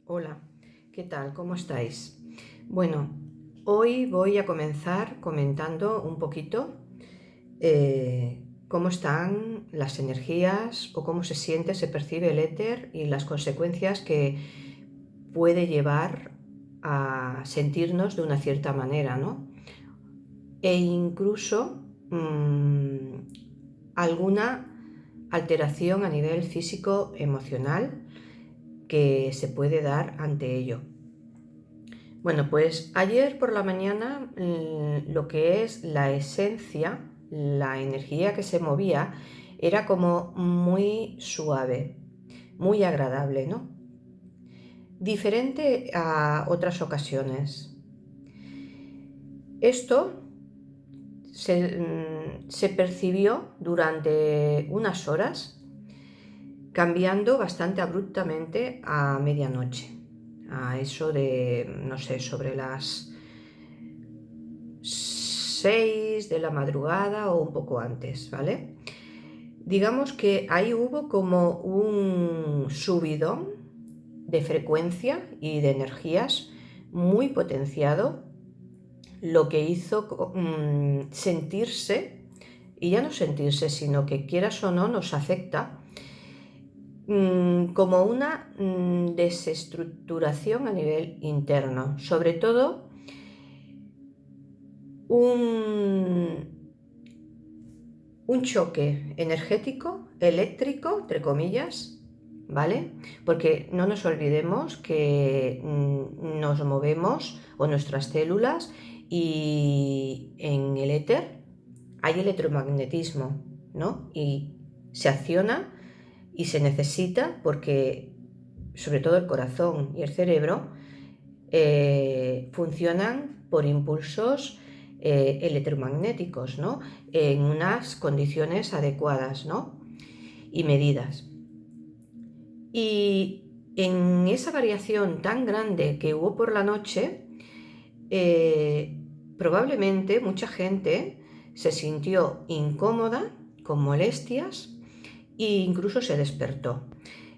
Hola, ¿qué tal? ¿Cómo estáis? Bueno, hoy voy a comenzar comentando un poquito cómo están las energías o cómo se siente, se percibe el éter y las consecuencias que puede llevar a sentirnos de una cierta manera, ¿no? E incluso alguna alteración a nivel físico-emocional que se puede dar ante ello. Bueno, pues ayer por la mañana lo que es la esencia, la energía que se movía, era como muy suave, muy agradable, ¿no? Diferente a otras ocasiones. Esto se percibió durante unas horas, cambiando bastante abruptamente a medianoche, a eso de, no sé, sobre las 6 de la madrugada o un poco antes, ¿vale? Digamos que ahí hubo como un subidón de frecuencia y de energías muy potenciado, lo que hizo sentirse, y ya no sentirse, sino que quieras o no nos afecta, como una desestructuración a nivel interno, sobre todo un choque energético, eléctrico, entre comillas, ¿vale? Porque no nos olvidemos que nos movemos, o nuestras células, y en el éter hay electromagnetismo, ¿no? Y se acciona y se necesita porque, sobre todo el corazón y el cerebro, funcionan por impulsos electromagnéticos, ¿no? En unas condiciones adecuadas, ¿no? Y medidas. Y en esa variación tan grande que hubo por la noche, probablemente mucha gente se sintió incómoda, con molestias, e incluso se despertó.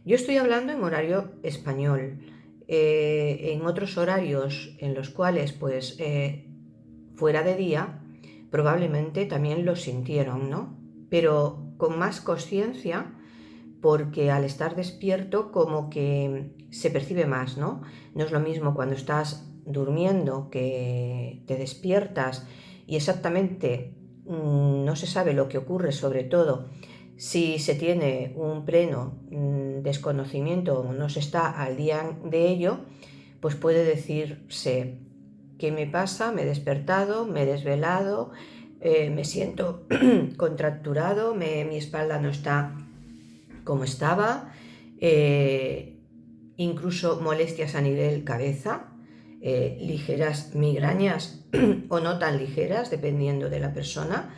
Yo estoy hablando en horario español. En otros horarios en los cuales pues fuera de día, probablemente también lo sintieron, ¿no? Pero con más conciencia, porque al estar despierto como que se percibe más, ¿no? No es lo mismo cuando estás durmiendo, que te despiertas y exactamente no se sabe lo que ocurre, sobre todo si se tiene un pleno desconocimiento o no se está al día de ello, pues puede decirse: ¿qué me pasa? Me he despertado, me he desvelado, me siento contracturado, mi espalda no está como estaba, incluso molestias a nivel cabeza, ligeras migrañas o no tan ligeras, dependiendo de la persona,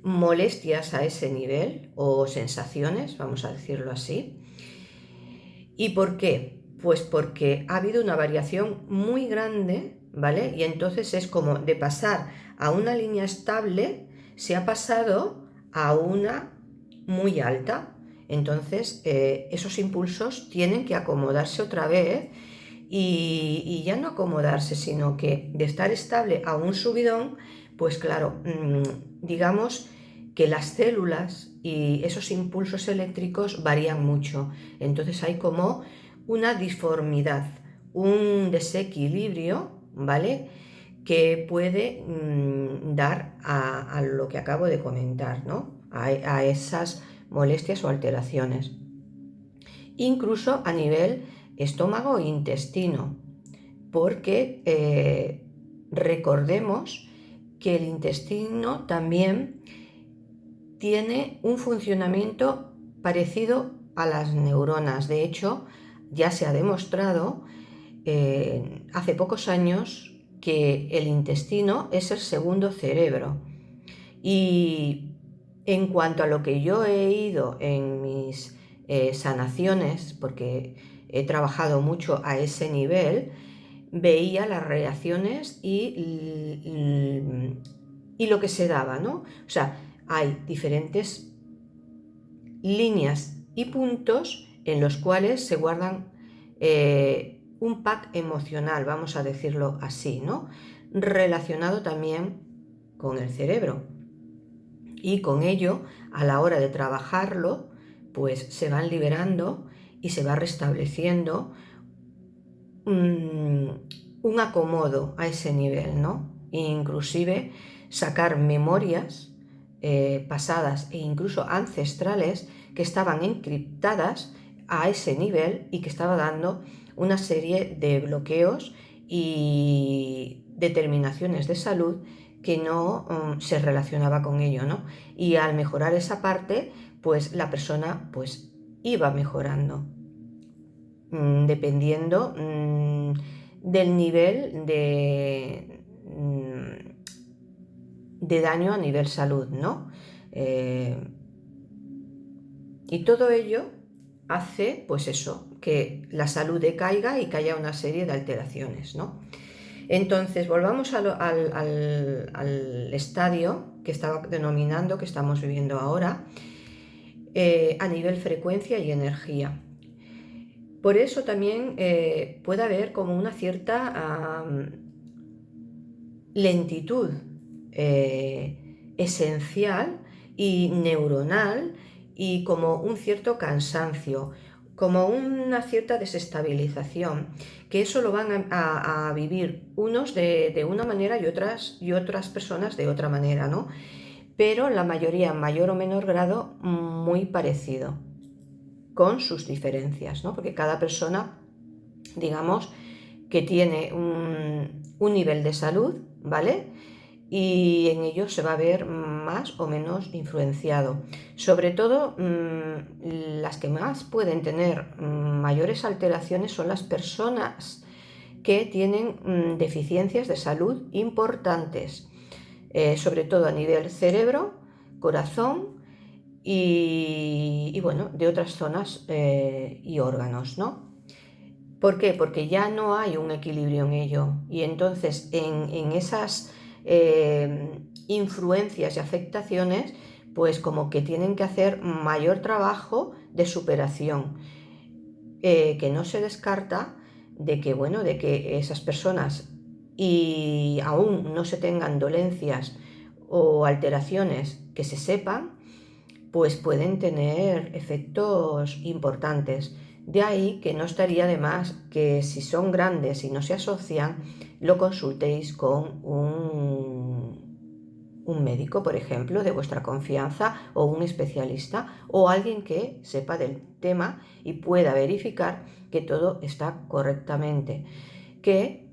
molestias a ese nivel o sensaciones, vamos a decirlo así. ¿Y por qué? Pues porque ha habido una variación muy grande, ¿vale? Y entonces es como de pasar a una línea estable, se ha pasado a una muy alta. Entonces esos impulsos tienen que acomodarse otra vez y ya no acomodarse, sino que de estar estable a un subidón, pues claro, digamos que las células y esos impulsos eléctricos varían mucho. Entonces hay como una disformidad, un desequilibrio, ¿vale? Que puede dar a lo que acabo de comentar, ¿no? A esas molestias o alteraciones. Incluso a nivel estómago e intestino, porque recordemos que el intestino también tiene un funcionamiento parecido a las neuronas. De hecho, ya se ha demostrado hace pocos años que el intestino es el segundo cerebro. Y en cuanto a lo que yo he ido en mis sanaciones, porque he trabajado mucho a ese nivel, veía las reacciones y lo que se daba, ¿no? O sea, hay diferentes líneas y puntos en los cuales se guardan un pack emocional, vamos a decirlo así, ¿no? Relacionado también con el cerebro. Y con ello, a la hora de trabajarlo, pues se van liberando y se va restableciendo un acomodo a ese nivel, ¿no? Inclusive sacar memorias pasadas e incluso ancestrales que estaban encriptadas a ese nivel y que estaba dando una serie de bloqueos y determinaciones de salud que no se relacionaba con ello, ¿no? Y al mejorar esa parte, pues la persona pues iba mejorando, dependiendo del nivel de daño a nivel salud, ¿no? Y todo ello hace, pues eso, que la salud decaiga y que haya una serie de alteraciones, ¿no? Entonces, volvamos al estadio que estaba denominando, que estamos viviendo ahora, a nivel frecuencia y energía. Por eso también puede haber como una cierta lentitud esencial y neuronal y como un cierto cansancio, como una cierta desestabilización, que eso lo van a vivir unos de una manera y otras personas de otra manera, ¿no? Pero la mayoría, en mayor o menor grado, muy parecido, con sus diferencias, ¿no? Porque cada persona, digamos, que tiene un nivel de salud, ¿vale? Y en ello se va a ver más o menos influenciado. Sobre todo, las que más pueden tener mayores alteraciones son las personas que tienen deficiencias de salud importantes, sobre todo a nivel cerebro, corazón y bueno, de otras zonas y órganos, ¿no? ¿Por qué? Porque ya no hay un equilibrio en ello y entonces en esas influencias y afectaciones, pues como que tienen que hacer mayor trabajo de superación, que no se descarta de que, bueno, de que esas personas y aún no se tengan dolencias o alteraciones que se sepan, pues pueden tener efectos importantes. De ahí que no estaría de más que si son grandes y no se asocian, lo consultéis con un médico, por ejemplo, de vuestra confianza o un especialista o alguien que sepa del tema y pueda verificar que todo está correctamente. Que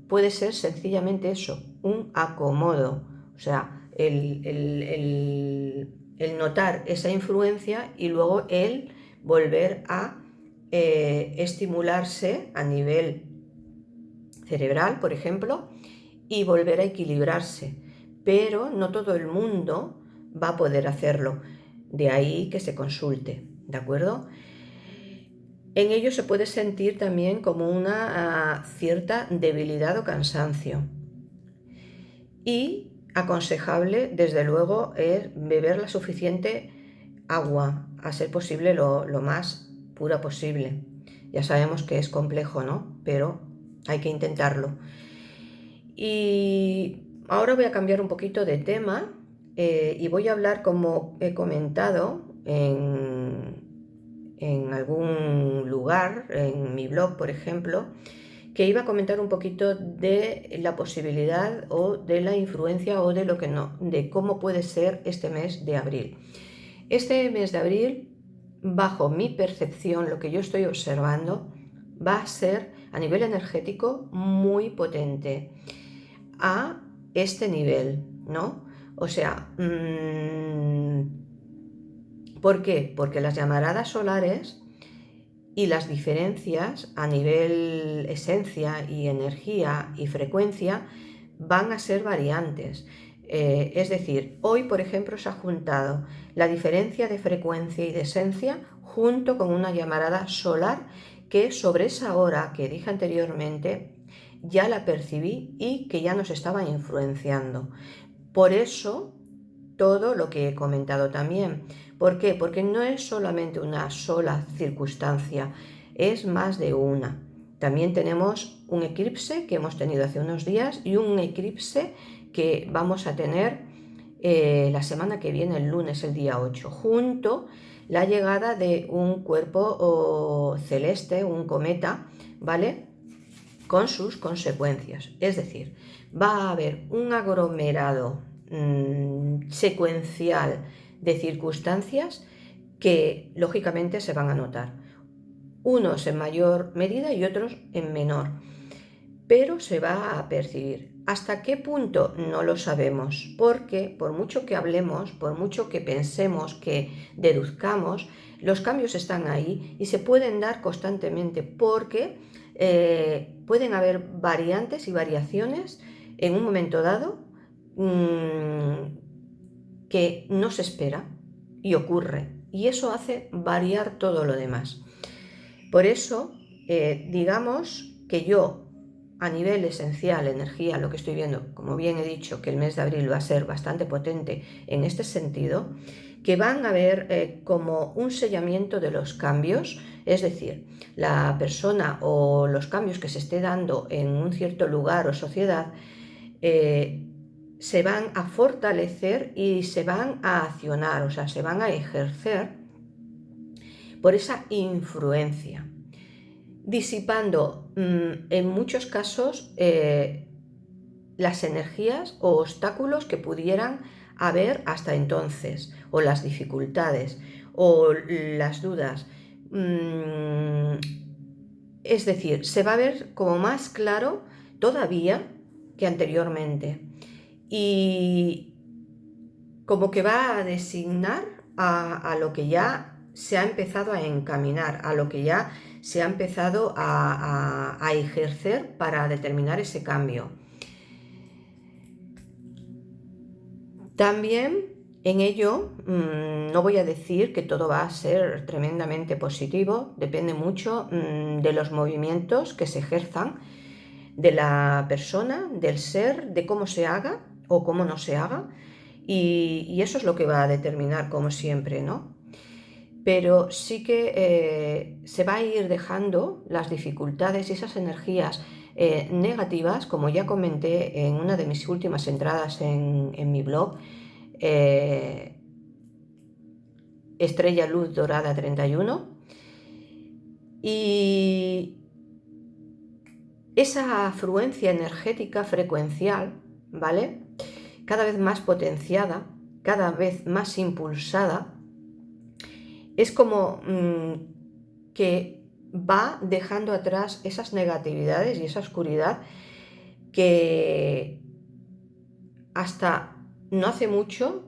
puede ser sencillamente eso, un acomodo, o sea, el notar esa influencia y luego el volver a estimularse a nivel cerebral, por ejemplo, y volver a equilibrarse. Pero no todo el mundo va a poder hacerlo. De ahí que se consulte, ¿de acuerdo? En ello se puede sentir también como una cierta debilidad o cansancio. Y aconsejable, desde luego, es beber la suficiente agua, a ser posible lo más pura posible. Ya sabemos que es complejo, ¿no? Pero hay que intentarlo. Y ahora voy a cambiar un poquito de tema y voy a hablar, como he comentado, en algún lugar, en mi blog, por ejemplo, que iba a comentar un poquito de la posibilidad o de la influencia o de lo que no, de cómo puede ser este mes de abril. Este mes de abril, bajo mi percepción, lo que yo estoy observando, va a ser a nivel energético muy potente a este nivel, ¿no? O sea, ¿por qué? Porque las llamaradas solares y las diferencias a nivel esencia y energía y frecuencia van a ser variantes. Es decir, hoy, por ejemplo, se ha juntado la diferencia de frecuencia y de esencia junto con una llamarada solar que sobre esa hora que dije anteriormente ya la percibí y que ya nos estaba influenciando. Por eso, todo lo que he comentado también. ¿Por qué? Porque no es solamente una sola circunstancia, es más de una. También tenemos un eclipse que hemos tenido hace unos días y un eclipse que vamos a tener la semana que viene, el lunes, el día 8, junto la llegada de un cuerpo celeste, un cometa, ¿vale? Con sus consecuencias. Es decir, va a haber un aglomerado secuencial de circunstancias que lógicamente se van a notar. Unos en mayor medida y otros en menor, pero se va a percibir. ¿Hasta qué punto? No lo sabemos, porque por mucho que hablemos, por mucho que pensemos, que deduzcamos, los cambios están ahí y se pueden dar constantemente porque pueden haber variantes y variaciones en un momento dado que no se espera y ocurre, y eso hace variar todo lo demás. Por eso, digamos que yo, a nivel esencial, energía, lo que estoy viendo, como bien he dicho, que el mes de abril va a ser bastante potente en este sentido, que van a haber como un sellamiento de los cambios, es decir, la persona o los cambios que se esté dando en un cierto lugar o sociedad se van a fortalecer y se van a accionar, o sea, se van a ejercer por esa influencia, disipando en muchos casos las energías o obstáculos que pudieran haber hasta entonces, o las dificultades, o las dudas. Es decir, se va a ver como más claro todavía que anteriormente. Y como que va a designar a lo que ya se ha empezado a encaminar, a lo que ya se ha empezado a ejercer para determinar ese cambio. También en ello no voy a decir que todo va a ser tremendamente positivo, depende mucho de los movimientos que se ejerzan, de la persona, del ser, de cómo se haga o cómo no se haga, y eso es lo que va a determinar, como siempre, ¿no? Pero sí que se va a ir dejando las dificultades y esas energías negativas, como ya comenté en una de mis últimas entradas en mi blog, Estrella Luz Dorada 31, y esa afluencia energética frecuencial, ¿vale? Cada vez más potenciada, cada vez más impulsada, es como que va dejando atrás esas negatividades y esa oscuridad que hasta no hace mucho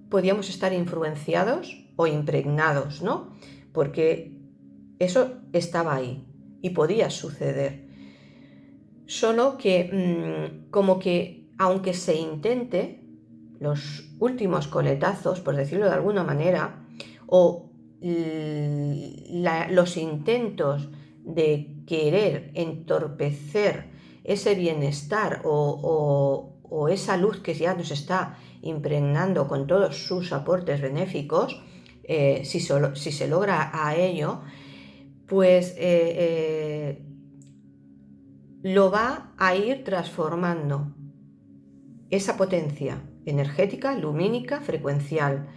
podíamos estar influenciados o impregnados, ¿no? Porque eso estaba ahí y podía suceder. Solo que como que aunque se intente, los últimos coletazos, por decirlo de alguna manera, o los intentos de querer entorpecer ese bienestar o esa luz que ya nos está impregnando con todos sus aportes benéficos, si se logra a ello, pues lo va a ir transformando esa potencia energética, lumínica, frecuencial,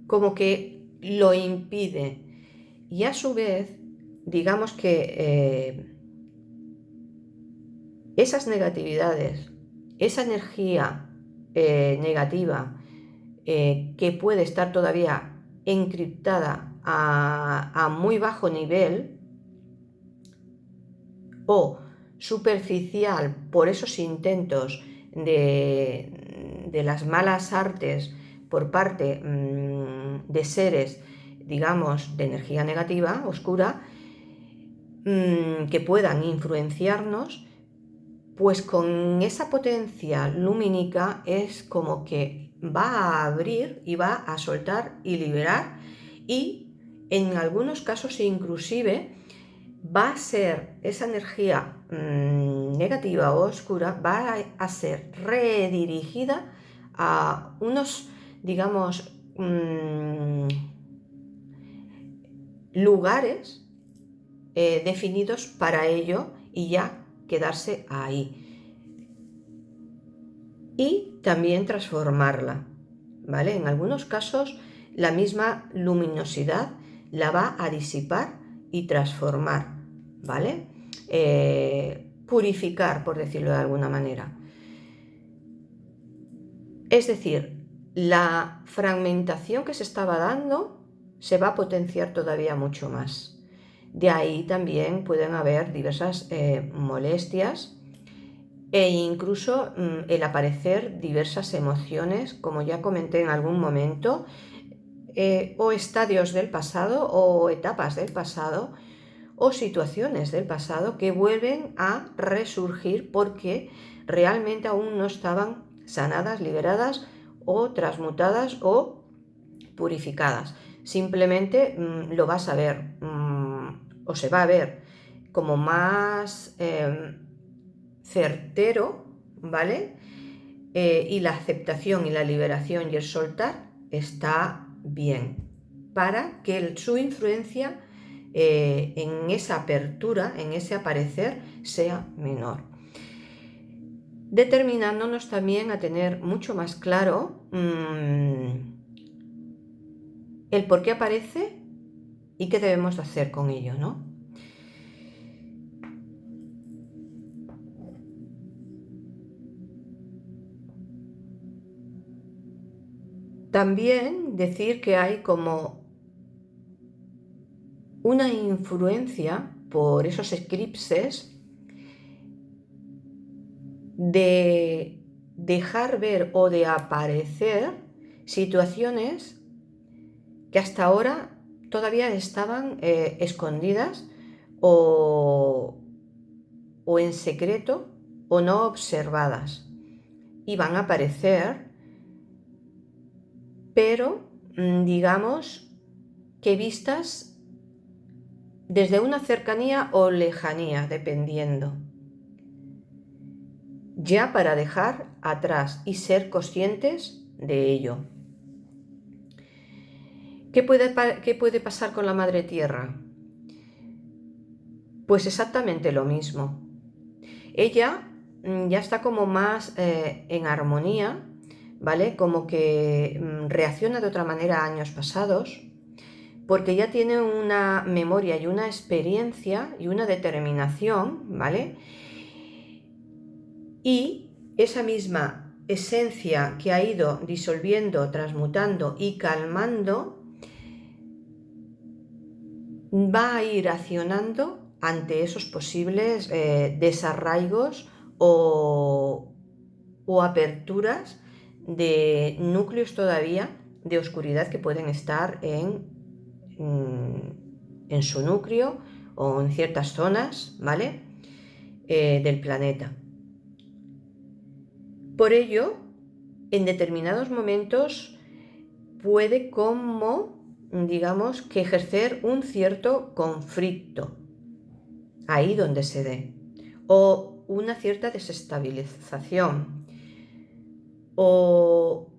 como que lo impide. Y a su vez, digamos que esas negatividades, esa energía negativa que puede estar todavía encriptada a muy bajo nivel o superficial por esos intentos de las malas artes por parte de seres, digamos, de energía negativa, oscura, que puedan influenciarnos, pues con esa potencia lumínica es como que va a abrir y va a soltar y liberar, y en algunos casos inclusive va a ser esa energía negativa o oscura, va a ser redirigida a unos, digamos, lugares definidos para ello y ya quedarse ahí. Y también transformarla, ¿vale? En algunos casos la misma luminosidad la va a disipar y transformar, ¿vale? Purificar, por decirlo de alguna manera. Es decir, la fragmentación que se estaba dando se va a potenciar todavía mucho más. De ahí también pueden haber diversas molestias e incluso el aparecer diversas emociones, como ya comenté en algún momento, o estadios del pasado o etapas del pasado o situaciones del pasado que vuelven a resurgir porque realmente aún no estaban sanadas, liberadas o transmutadas o purificadas. Simplemente lo vas a ver o se va a ver como más certero, ¿vale? Y la aceptación y la liberación y el soltar está bien para que su influencia en esa apertura, en ese aparecer, sea menor. Determinándonos también a tener mucho más claro el por qué aparece y qué debemos hacer con ello, ¿no? También decir que hay como una influencia por esos eclipses de dejar ver o de aparecer situaciones que hasta ahora todavía estaban escondidas o en secreto o no observadas. Y van a aparecer, pero digamos que vistas desde una cercanía o lejanía, dependiendo. Ya para dejar atrás y ser conscientes de ello. ¿Qué puede pasar con la Madre Tierra? Pues exactamente lo mismo. Ella ya está como más en armonía, ¿vale? Como que reacciona de otra manera a años pasados, porque ya tiene una memoria y una experiencia y una determinación, ¿vale? Y esa misma esencia que ha ido disolviendo, transmutando y calmando, va a ir accionando ante esos posibles desarraigos o aperturas de núcleos todavía de oscuridad que pueden estar en su núcleo o en ciertas zonas, ¿vale? Del planeta. Por ello, en determinados momentos puede como, digamos, que ejercer un cierto conflicto, ahí donde se dé, o una cierta desestabilización, o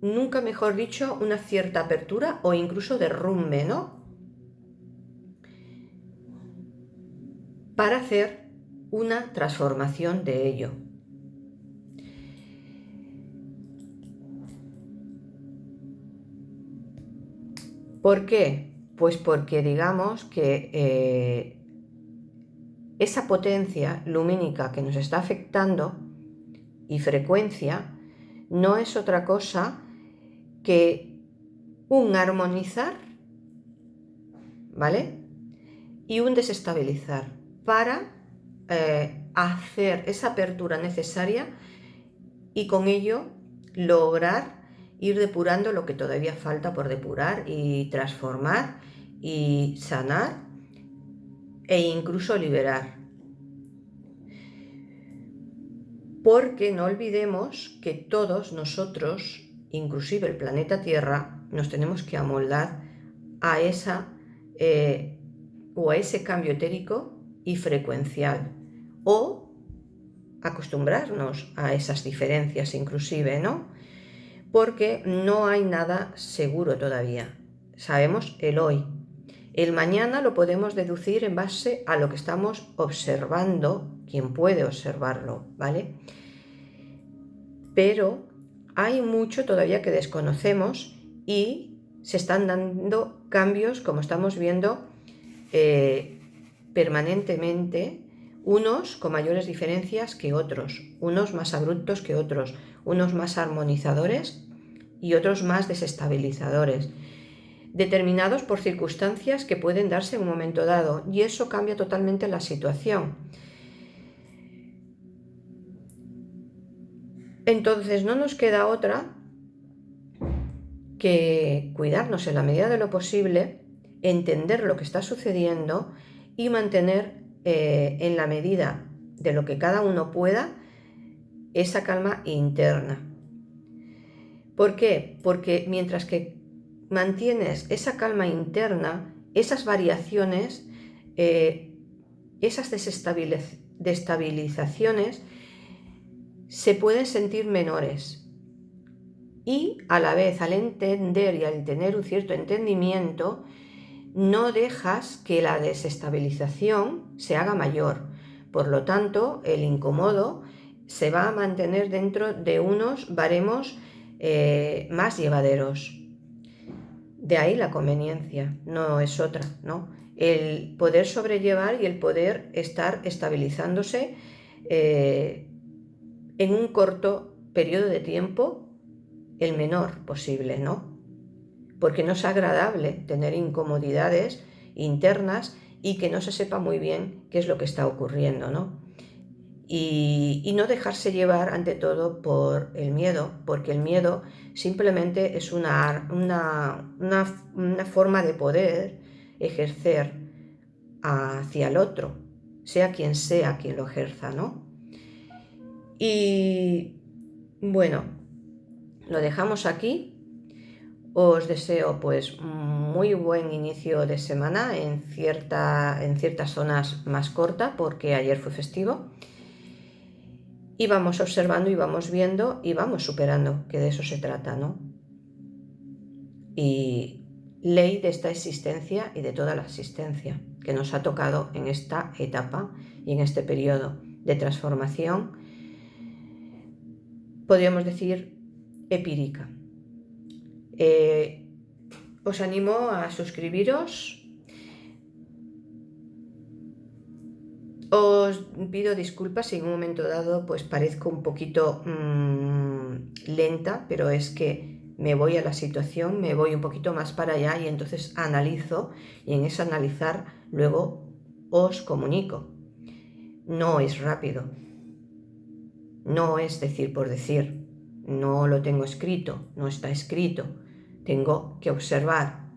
nunca mejor dicho, una cierta apertura o incluso derrumbe, ¿no? Para hacer una transformación de ello. ¿Por qué? Pues porque digamos que esa potencia lumínica que nos está afectando y frecuencia no es otra cosa que un armonizar, ¿vale? Y un desestabilizar para hacer esa apertura necesaria y con ello lograr ir depurando lo que todavía falta por depurar y transformar y sanar e incluso liberar. Porque no olvidemos que todos nosotros, inclusive el planeta Tierra, nos tenemos que amoldar a esa o a ese cambio etérico y frecuencial, o acostumbrarnos a esas diferencias inclusive, ¿no? Porque no hay nada seguro todavía. Sabemos el hoy, El mañana lo podemos deducir en base a lo que estamos observando, quien puede observarlo, ¿vale? Pero hay mucho todavía que desconocemos y se están dando cambios, como estamos viendo, permanentemente, unos con mayores diferencias que otros, unos más abruptos que otros, unos más armonizadores y otros más desestabilizadores, determinados por circunstancias que pueden darse en un momento dado, y eso cambia totalmente la situación. Entonces no nos queda otra que cuidarnos en la medida de lo posible, entender lo que está sucediendo y mantener en la medida de lo que cada uno pueda esa calma interna. ¿Por qué? Porque mientras que mantienes esa calma interna, esas variaciones, esas desestabilizaciones se pueden sentir menores. Y a la vez, al entender y al tener un cierto entendimiento, no dejas que la desestabilización se haga mayor. Por lo tanto, el incómodo se va a mantener dentro de unos baremos más llevaderos. De ahí la conveniencia, no es otra, ¿no? El poder sobrellevar y el poder estar estabilizándose en un corto periodo de tiempo, el menor posible, ¿no? Porque no es agradable tener incomodidades internas y que no se sepa muy bien qué es lo que está ocurriendo, ¿no? Y no dejarse llevar ante todo por el miedo, porque el miedo simplemente es una forma de poder ejercer hacia el otro, sea quien lo ejerza, ¿no? Y bueno, lo dejamos aquí. Os deseo pues muy buen inicio de semana en ciertas zonas más corta, porque ayer fue festivo. Y vamos observando y vamos viendo y vamos superando, que de eso se trata, ¿no? Y ley de esta existencia y de toda la existencia que nos ha tocado en esta etapa y en este periodo de transformación, podríamos decir, empírica. Os animo a suscribiros. Os pido disculpas si en un momento dado pues parezco un poquito lenta, pero es que me voy a la situación, me voy un poquito más para allá y entonces analizo, y en ese analizar luego os comunico. No es rápido, no es decir por decir, no lo tengo escrito, no está escrito, tengo que observar,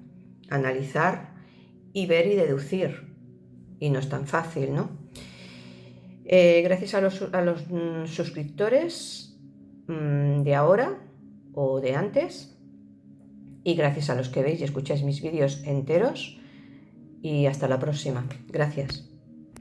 analizar y ver y deducir, y no es tan fácil, ¿no? Gracias a los suscriptores de ahora o de antes, y gracias a los que veis y escucháis mis vídeos enteros, y hasta la próxima. Gracias.